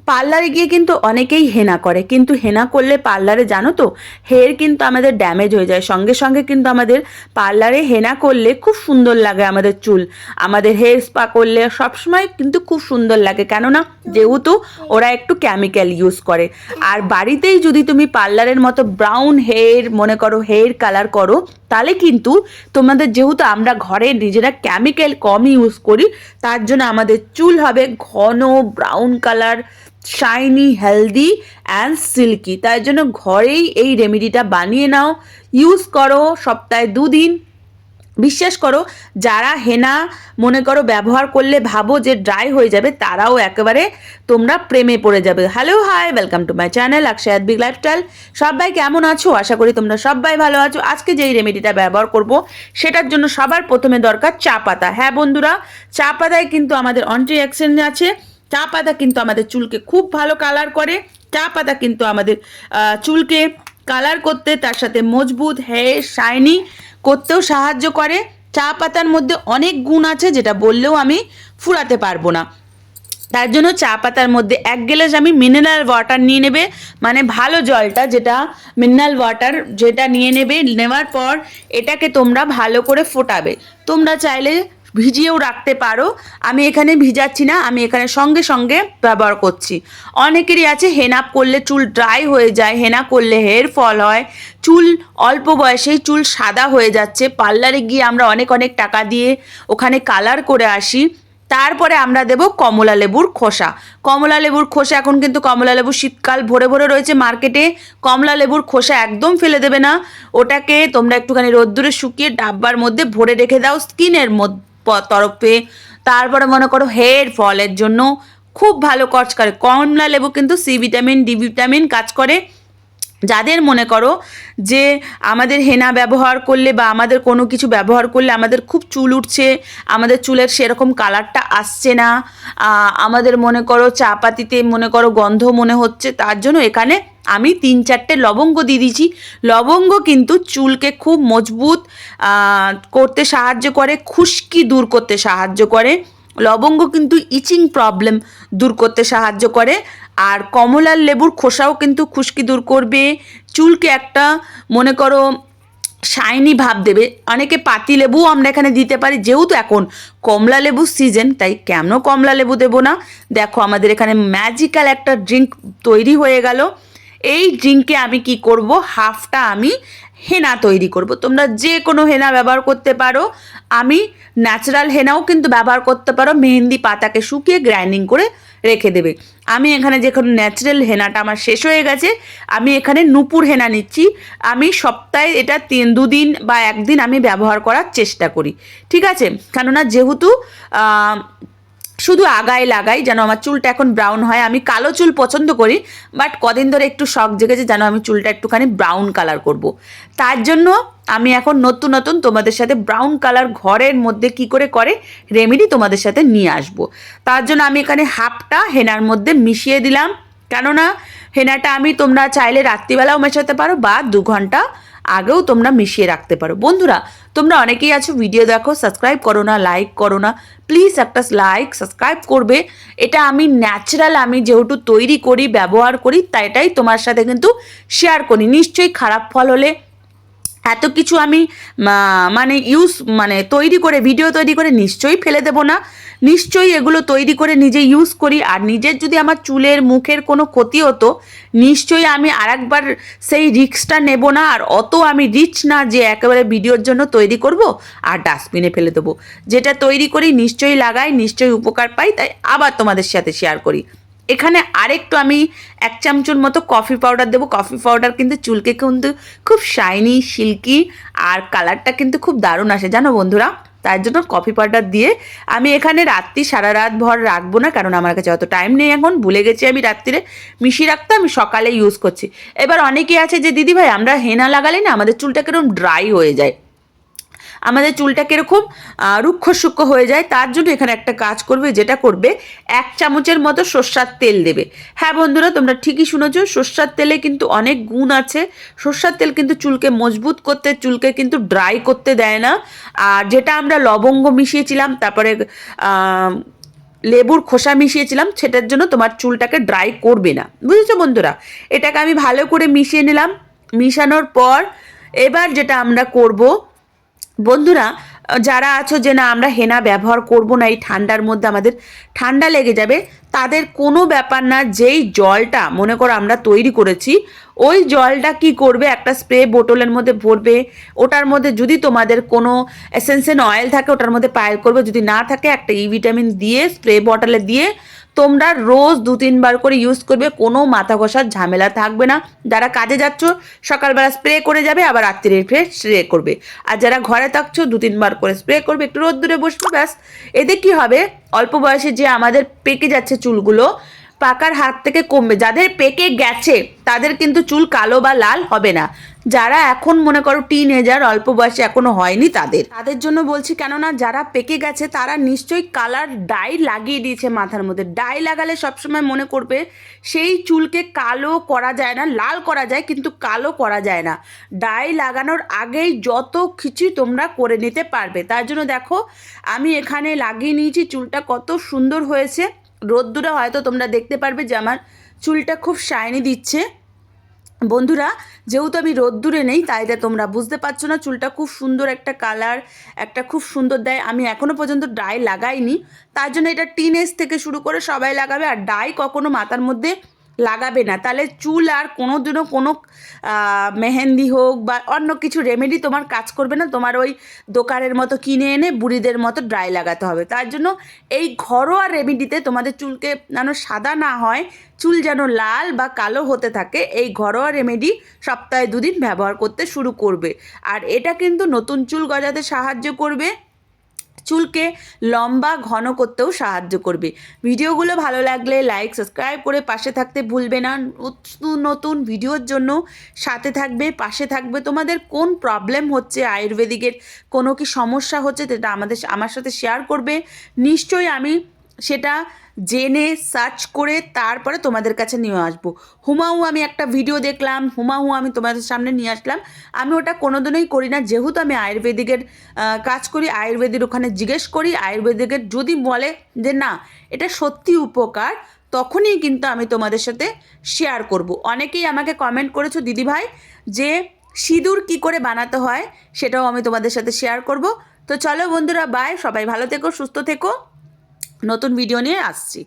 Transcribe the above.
পার্লারে গিয়ে কিন্তু অনেকেই হেনা করে, কিন্তু হেনা করলে পার্লারে জানো তো হেয়ার কিন্তু আমাদের ড্যামেজ হয়ে যায়। সঙ্গে সঙ্গে কিন্তু আমাদের পার্লারে হেনা করলে খুব সুন্দর লাগে আমাদের চুল, আমাদের হেয়ার স্পা করলে সবসময় কিন্তু খুব সুন্দর লাগে, কেননা যেহেতু ওরা একটু কেমিক্যাল ইউজ করে। আর বাড়িতেই যদি তুমি পার্লারের মতো ব্রাউন হেয়ার মনে করো হেয়ার কালার করো, তাহলে কিন্তু তোমাদের, যেহেতু আমরা ঘরে নিজেরা কেমিক্যাল কম ইউজ করি, তার জন্য আমাদের চুল হবে ঘন brown colour, shiny, healthy and silky. তাই জন্য ঘরেই এই রেমেডিটা বানিয়ে নাও, ইউজ করো সপ্তাহে 2 দিন। বিশ্বাস করো, যারা হেনা মনে করো ব্যবহার করলে ভাবো যে ড্রাই হয়ে যাবে, তারাও একেবারে তোমরা প্রেমে পড়ে যাবে। Hello, hi, welcome to my channel আকশায়াত বিগ লাইফস্টাইল। সবাই কেমন আছো? আশা করি তোমরা সবাই ভালো আছো। আজকে যেই রেমেডিটা ব্যবহার করব, সেটার জন্য সবার প্রথমে দরকার চা পাতা। হ্যাঁ বন্ধুরা, চা পাতায় কিন্তু আমাদের অ্যান্টি অক্সিডেন্ট আছে। চা পাতা কিন্তু আমাদের চুলকে খুব ভালো কালার করে। চা পাতা কিন্তু আমাদের চুলকে কালার করতে, তার সাথে মজবুত হেয়ার শাইনি করতেও সাহায্য করে। চা পাতার মধ্যে অনেক গুণ আছে, যেটা বললেও আমি ফুরাতে পারবো না। তার জন্য চা পাতার মধ্যে 1 গ্লাস আমি মিনারেল ওয়াটার নিয়ে নেবে, মানে ভালো জলটা, যেটা মিনারেল ওয়াটার, যেটা নিয়ে নেবে। নেওয়ার পর এটাকে তোমরা ভালো করে ফোটাবে। তোমরা চাইলে ভিজিয়েও রাখতে পারো, আমি এখানে ভিজাচ্ছি না, আমি এখানে সঙ্গে সঙ্গে ব্যবহার করছি। অনেকেরই আছে হেনা করলে চুল ড্রাই হয়ে যায়, হেনা করলে হেয়ার ফল হয়, চুল অল্প বয়সেই চুল সাদা হয়ে যাচ্ছে। পার্লারে গিয়ে আমরা অনেক অনেক টাকা দিয়ে ওখানে কালার করে আসি। তারপরে আমরা দেব কমলা লেবুর খোসা। কমলা লেবুর খোসা, এখন কিন্তু কমলা লেবু শীতকাল ভরে ভরে রয়েছে মার্কেটে। কমলা লেবুর খোসা একদম ফেলে দেবে না, ওটাকে তোমরা একটুখানি রোদ্দুরে শুকিয়ে ডাব্বার মধ্যে ভরে রেখে দাও স্কিনের তরফে। তারপরে মনে করো হেয়ার ফলের জন্য খুব ভালো কাজ করে। কমলা লেবু কিন্তু সি ভিটামিন, ডি ভিটামিন কাজ করে। যাদের মনে করো যে আমাদের হেনা ব্যবহার করলে বা আমাদের কোনো কিছু ব্যবহার করলে আমাদের খুব চুল উঠছে, আমাদের চুলের সেরকম কালারটা আসছে না, আমাদের মনে করো চা পাতিতে মনে করো গন্ধ মনে হচ্ছে, তার জন্য এখানে আমি 3-4টে লবঙ্গ দিয়ে দিয়েছি। লবঙ্গ কিন্তু চুলকে খুব মজবুত করতে সাহায্য করে, খুশকি দূর করতে সাহায্য করে। লবঙ্গ কিন্তু ইচিং প্রবলেম দূর করতে সাহায্য করে। আর কমলার লেবুর খোসাও কিন্তু খুশকি দূর করবে, চুলকে একটা মনে করো শাইনি ভাব দেবে। অনেকে পাতি লেবুও আমরা এখানে দিতে পারি, যেহেতু এখন কমলা লেবুর সিজন, তাই কেন কমলা লেবু দেবো না। দেখো আমাদের এখানে ম্যাজিক্যাল একটা ড্রিঙ্ক তৈরি হয়ে গেল। এই ড্রিঙ্কে আমি কি করব, হাফটা আমি হেনা তৈরি করব। তোমরা যে কোনো হেনা ব্যবহার করতে পারো, আমি ন্যাচারাল হেনাও কিন্তু ব্যবহার করতে পারো। মেহেন্দি পাতাকে শুকিয়ে গ্রাইন্ডিং করে রেখে দেবে। আমি এখানে যখন ন্যাচারাল হেনাটা আমার শেষ হয়ে গেছে, আমি এখানে নূপুর হেনা নিচ্ছি। আমি সপ্তাহে এটা 2 দিন বা 1 দিন আমি ব্যবহার করার চেষ্টা করি, ঠিক আছে? কেননা যেহেতু শুধু আগায় লাগাই যেন আমার চুলটা এখন ব্রাউন হয়। আমি কালো চুল পছন্দ করি, বাট কদিন ধরে একটু শখ জেগেছে যেন আমি চুলটা একটুখানি ব্রাউন কালার করব। তার জন্য আমি এখন নতুন নতুন তোমাদের সাথে ব্রাউন কালার ঘরের মধ্যে কি করে রেমেডি তোমাদের সাথে নিয়ে আসব। তার জন্য আমি এখানে হাফটা হেনার মধ্যে মিশিয়ে দিলাম। কেননা হেনাটা আমি, তোমরা চাইলে রাত্রিবেলাও মেশাতে পারো বা 2 ঘন্টা আগেও তোমরা মিশিয়ে রাখতে পারো। বন্ধুরা, তোমরা অনেকেই আছো ভিডিও দেখো, সাবস্ক্রাইব করো না, লাইক করো না। প্লিজ একটা লাইক সাবস্ক্রাইব করবে। এটা আমি ন্যাচারাল, আমি যেহেতু তৈরি করি, ব্যবহার করি, তাই এটাই তোমার সাথে কিন্তু শেয়ার করি। নিশ্চয়ই খারাপ ফল হলে এত কিছু আমি মানে তৈরি করে, ভিডিও তৈরি করে নিশ্চয়ই ফেলে দেবো না। নিশ্চয়ই এগুলো তৈরি করে নিজে ইউজ করি। আর নিজের যদি আমার চুলের মুখের কোনো ক্ষতি হতো, নিশ্চয়ই আমি আরেকবার সেই রিস্কটা নেব না। আর অত আমি রিচ না যে একেবারে ভিডিওর জন্য তৈরি করব আর ডাস্টবিনে ফেলে দেবো। যেটা তৈরি করি নিশ্চয়ই লাগাই, নিশ্চয়ই উপকার পাই, তাই আবার তোমাদের সাথে শেয়ার করি। এখানে আরেকটু আমি 1 চামচের মতো কফি পাউডার দেবো। কফি পাউডার কিন্তু চুলকে কিন্তু খুব শাইনি, সিল্কি আর কালারটা কিন্তু খুব দারুণ আসে, জানো বন্ধুরা। তার জন্য কফি পাউডার দিয়ে আমি এখানে সারা রাত ভর রাখবো না, কারণ আমার কাছে অত টাইম নেই, এখন ভুলে গেছি আমি রাত্রিরে মিশিয়ে রাখতে, আমি সকালে ইউজ করছি। এবার অনেকে আছে যে দিদি ভাই আমরা হেনা লাগালে না আমাদের চুলটা কিরকম ড্রাই হয়ে যায়, আমাদের চুলটা কীরকম রুক্ষ সূক্ষ্ম হয়ে যায়। তার জন্য এখানে একটা কাজ করবে, যেটা করবে 1 চামচের মতো সর্ষার তেল দেবে। হ্যাঁ বন্ধুরা, তোমরা ঠিকই শুনেছো, সর্ষার তেলে কিন্তু অনেক গুণ আছে। সর্ষার তেল কিন্তু চুলকে মজবুত করতে, চুলকে কিন্তু ড্রাই করতে দেয় না। আর যেটা আমরা লবঙ্গ মিশিয়েছিলাম, তারপরে লেবুর খোসা মিশিয়েছিলাম, সেটার জন্য তোমার চুলটাকে ড্রাই করবে না। বুঝেছো বন্ধুরা? এটাকে আমি ভালো করে মিশিয়ে নিলাম। মিশানোর পর এবার যেটা আমরা করব বন্ধুরা, যারা আছো যে না আমরা হেনা ব্যবহার করব না, এই ঠান্ডার মধ্যে আমাদের ঠান্ডা লেগে যাবে, তাদের কোনো ব্যাপার না। যেই জলটা মনে করো আমরা তৈরি করেছি, ওই জলটা কি করবে, একটা স্প্রে বোতলের মধ্যে ভরবে। ওটার মধ্যে যদি তোমাদের কোনো এসেন্সিয়াল অয়েল থাকে ওটার মধ্যে পায়েল করবে, যদি না থাকে একটা ভিটামিন দিয়ে স্প্রে বটলে দিয়ে তোমরা রোজ 2-3 বার করে ইউজ করবে। কোনো মাথা ঘষার ঝামেলা থাকবে না। যারা কাজে যাচ্ছ সকালবেলা স্প্রে করে যাবে, আবার রাত্রিরে ফ্রেশ স্প্রে করবে। আর যারা ঘরে থাকছো 2-3 বার করে স্প্রে করবে, একটু রোদ্দুরে বসবে, ব্যাস। এতে কি হবে, অল্প বয়সে যে আমাদের পেকে যাচ্ছে চুলগুলো, পাকার হাত থেকে কমবে। যাদের পেকে গেছে তাদের কিন্তু চুল কালো বা লাল হবে না। যারা এখন মনে করো টিনেজার, অল্প বয়সে এখনো হয়নি, তাদের জন্য বলছি। কেননা যারা পেকে গেছে তারা নিশ্চয়ই কালার ডাই লাগিয়ে দিয়েছে মাথার মধ্যে। ডাই লাগালে সবসময় মনে করবে সেই চুলকে কালো করা যায় না, লাল করা যায় কিন্তু কালো করা যায় না। ডাই লাগানোর আগেই যত কিছু তোমরা করে নিতে পারবে। তার জন্য দেখো আমি এখানে লাগিয়ে নিয়েছি, চুলটা কত সুন্দর হয়েছে। রোদ্দুরে হয়তো তোমরা দেখতে পারবে যে আমার চুলটা খুব শাইনি দিচ্ছে। বন্ধুরা, যেহেতু আমি রোদ্দুরে নেই তাই এটা তোমরা বুঝতে পারছো না। চুলটা খুব সুন্দর একটা কালার, একটা খুব সুন্দর দেয়। আমি এখনও পর্যন্ত ডাই লাগাইনি, তার জন্য এটা টিনেজ থেকে শুরু করে সবাই লাগাবে। আর ডাই কখনো মাথার মধ্যে লাগাবে না, তাহলে চুল আর কোনো দিনও কোনো মেহেন্দি হোক বা অন্য কিছু রেমেডি তোমার কাজ করবে না। তোমার ওই দোকানের মতো কিনে এনে বুড়িদের মতো ড্রাই লাগাতে হবে। তার জন্য এই ঘরোয়া রেমেডিতে তোমাদের চুলকে যেন সাদা না হয়, চুল যেন লাল বা কালো হতে থাকে, এই ঘরোয়া রেমেডি সপ্তাহে 2 দিন ব্যবহার করতে শুরু করবে। আর এটা কিন্তু নতুন চুল গজাতে সাহায্য করবে, চুলকে লম্বা ঘন করতেও সাহায্য করবে। ভিডিওগুলো ভালো লাগলে লাইক সাবস্ক্রাইব করে পাশে থাকতে ভুলবে না। নতুন নতুন ভিডিওর জন্য সাথে থাকবে, পাশে থাকবে। তোমাদের কোন প্রবলেম হচ্ছে, আয়ুর্বেদিকের কোনো কি সমস্যা হচ্ছে, সেটা আমার সাথে শেয়ার করবে। নিশ্চয়ই আমি সেটা জেনে সার্চ করে তারপরে তোমাদের কাছে নিয়ে আসবো। হুমাহু আমি একটা ভিডিও দেখলাম, হুমাহু আমি তোমাদের সামনে নিয়ে আসলাম। আমি ওটা কোনোদিনই করি না, যেহেতু আমি আয়ুর্বেদিকের কাজ করি। আয়ুর্বেদের ওখানে জিজ্ঞেস করি, আয়ুর্বেদিকের যদি বলে যে না এটা সত্যি উপকার, তখনই কিন্তু আমি তোমাদের সাথে শেয়ার করব। অনেকেই আমাকে কমেন্ট করেছো দিদিভাই যে সিঁদুর কি করে বানাতে হয়, সেটাও আমি তোমাদের সাথে শেয়ার করব। তো চলো বন্ধুরা, বাই, সবাই ভালো থেকো, সুস্থ থেকো। নতুন ভিডিও নিয়ে আসছি।